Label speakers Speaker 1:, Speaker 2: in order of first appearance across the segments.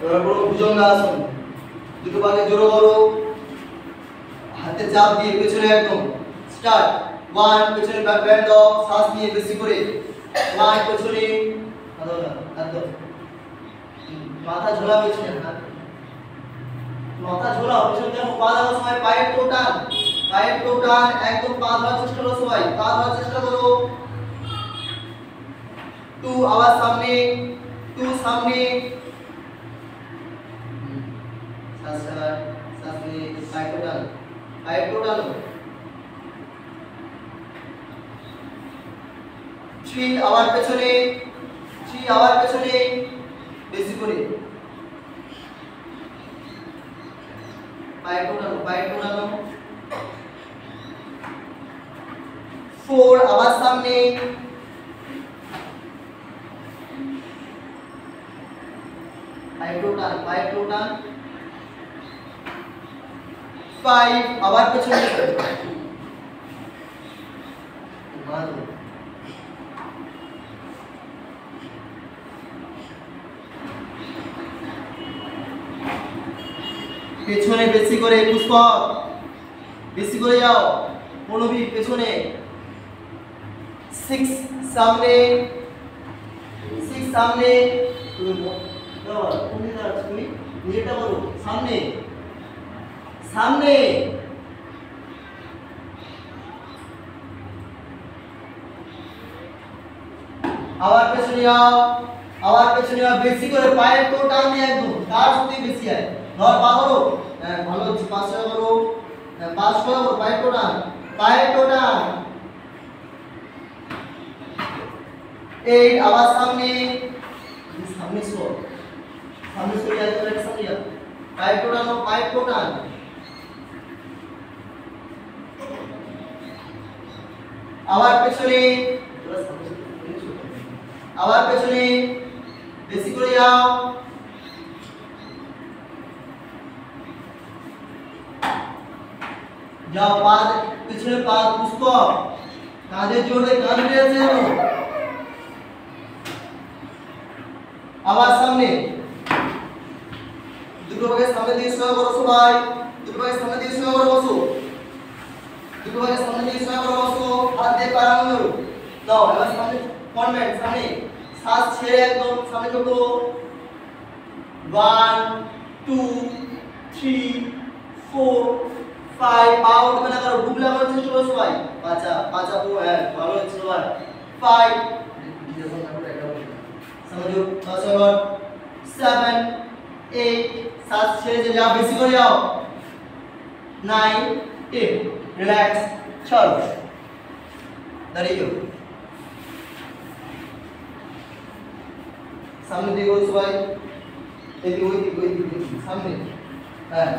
Speaker 1: এবার করো ভুজঙ্গাসন। দুটো পাকে জোড়ো করো, হাতে চাপ দিয়ে পেছনে একদম স্টার্ট। 1 পেছনে ব্যান্ড দাও, শ্বাস নিয়ে বেশি করে। 1 পেছনে একদম মাথা ঝোলা পেছনে, মাথা ঝোলা পেছনে দেখো। পা দেওয়ার সময় পায়ের টো টান, পায়ের টো টান, একদম পা ধরার চেষ্টা করো সবাই, পা ধরার চেষ্টা করো। 2 আবার সামনে, 2 সামনে, সামনে পায়ের টো টান, পায়ের টো টান। 3 আবার পেছনে, 3 আবার পেছনে বেশি করে, পায়ের টো টানো, পায়ের টো টানো। 4 আবার সামনে, পায়ের টো টান, পায়ের টো টান। 5 আবার পেছনে, পেছনে বেশি করে, পুষ্পক বেশি করে যাও, পনবী পেছনে। 6 সামনে, 6 সামনে, তুমি নিজেটা করো, সামনে সামনে। আবার পেছনে যাও, আবার পেছনে যাও, বেশি করে পায়ের টো টান দিয়ে একদম তার সাথে বেশি হয়। ধর পা করো, হ্যাঁ ভালো হচ্ছে, 5 করো, হ্যাঁ 5 করো, পায়ের টো টান, পায়ের টো টান। 8 আবার সামনে, সামনে সো, সামনে সরে যাও, তোমরা সামনে যাও, পায়ের টো টানো, পায়ের টো টান। আবার পেছনে, আবার পেছনে বেশি করে যাও। যাও পা পিছনে, পা পুষ্প কাঁধে জোরে, কাঁধ উঠে আছে। আবার সামনে, দুটো পাকে সামনে দিয়ে সোজা করো সবাই, দুটো পাকে সামনে দিয়ে সোজা করো, বসো, দুটো পাকে সামনে দিয়ে সোজা করো, বসো, হাত দিয়ে পারানো করো। দাও এবার সামনে কনভেন্ট, সামনে শ্বাস ছেড়ে একদম সামনে ঢোকো। 1 2 3 4 5 পা উঠবে না করো, বুক লাগানোর চেষ্টা করো সবাই, পাঁচা পাঁচা পো, হ্যাঁ ভালো হচ্ছে সবাই। 5 समझो 7 8 শ্বাস ছেড়ে যাও, বেশি করে যাও। 9 10 রিল্যাক্স, চলো দাঁড়িয়ে যাও, সামনে দেখো সবাই, এদিকে ওই দিকে, ওই দিকে সামনে, হ্যাঁ।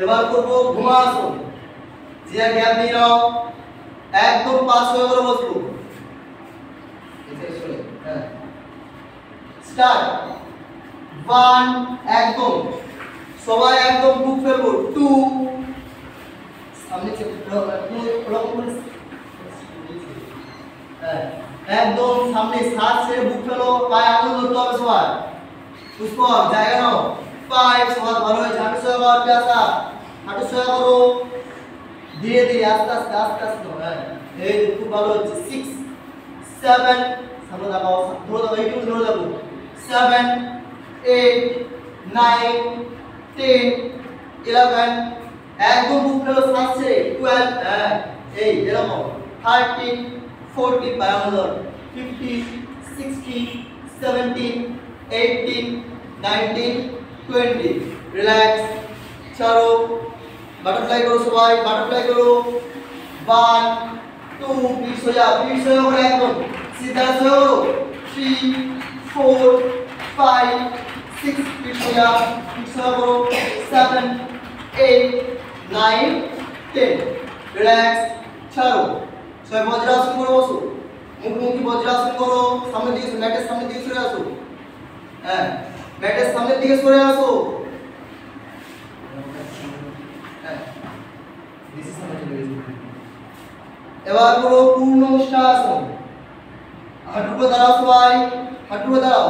Speaker 1: এবার করবো ঘুমাসন, জিয়া গ্যাপ নিয়ে নাও, একদম 5 করে বসবো, হ্যাঁ স্টার্ট। 1 একদম সবাই একদম বুক ফেলবো। 2 সামনে একদম সামনে, শ্বাস ছেড়ে বুক ফেলো, পায়ে আঙুল ধরতে হবে সবার, পুষ্পক জায়গা নাও। 5 সবার ভালো হয়েছে, হাঁটু সোজা করো, প্যাসা হাঁটু সোজা করো, ধীরে ধীরে আস্তে আস্তে আস্তে আস্তে, হ্যাঁ এই খুব ভালো হচ্ছে। 6 7 সামনে দাও, ধরো দাও, এইটুকু ধরে দাও। 7 8 9 10 11 একদম বুক ফেলো, শ্বাস ছেড়ে। 12 হ্যাঁ এই এরকম। 13 14 বায়াঙ্গল, 15 16 17 18 19 20 রিল্যাক্স, ছাড়ো, বাটারফ্লাই করো সবাই, বাটারফ্লাই করো। 1 2 পিছ হয়ে যাও, পিছ হয়ে যাও একদম सीधा सो। 3 4 5 6 पिछया पिछया करो। 7 8 9 10 रिलैक्स ছাড়ো। ছয় বজ্রাসন করো, বসো, মুখোমুখি বজ্রাসন করো, সামনে দিকে ম্যাটের সামনে দিকে সরে আসো। হ্যাঁ ম্যাটের সামনের দিকে সরে আসো। হ্যাঁ দিস সামনে চলে এসো। এবার করো পূর্ণ উষ্ট্রাসন। হাঁটুর উপর দাঁড়াও সবাই, হাঁটুর উপর দাঁড়াও।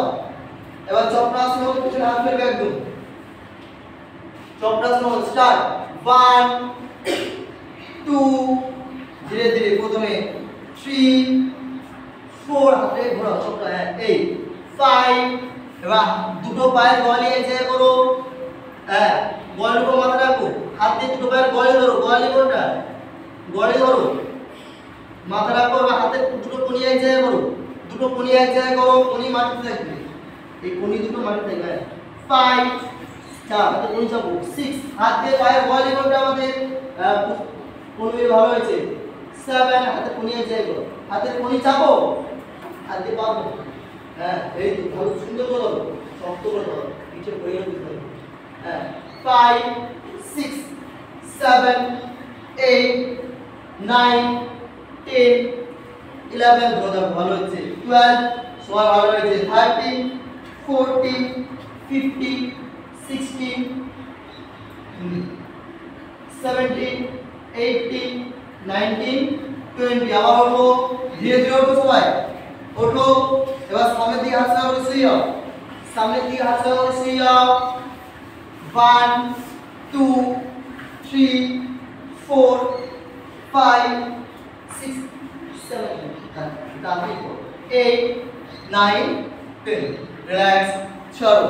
Speaker 1: এবার চক্রাসন হবে, পিছনে হাত ফেলবে একদম। চক্রাসন স্টার্ট। 1 2 ধীরে ধীরে প্রথমে 3 4 হাতে ঘোরাও চক্র 8 5 এবার দুটো পায়ের গলে এসে করো। হ্যাঁ, গলের উপর মাথা রাখো, হাত দিয়ে দুটো পায়ের গলে ধরো, গলে কোনটা? গলে ধরো, মাথা রাখো, এবার হাতে দুটো কোনি এক জায়গায় করো, দুটো কোনি এক জায়গায় করো, কোনি মাটিতে থাকবে, এই কোনি দুটো মাটিতে থাকবে। 5 চাপ হাতে কোনি চাপো। 6 হাত দিয়ে পায়ের গলে কোনটা আমাদের কোনি ভালো হয়েছে। 7 হাতে কোনি এক জায়গায় করো, হাতে কোনি চাপো, হাত দিয়ে পাবো। হ্যাঁ, এই তো ভালো সুন্দর করে ধরো, শক্ত করে ধরো, নিচে পড়ে যাবে। হ্যাঁ, 5 6 7 8 9 10 11 ধরো, ভালো হচ্ছে। 12 সবাই ভালো হয়েছে। 13 14 15 16 17 18 19 20 আবার ওঠো, ধীরে ধীরে ওঠো সবাই, ওঠো। এবার সামনের দিকে হাত সামনে করে শুয়ে যাও, সামনের দিকে হাত সামনে করে শুয়ে যাও। 1 2 3 4 5 6 7 8 9 10 রিল্যাক্স, ছাড়ো।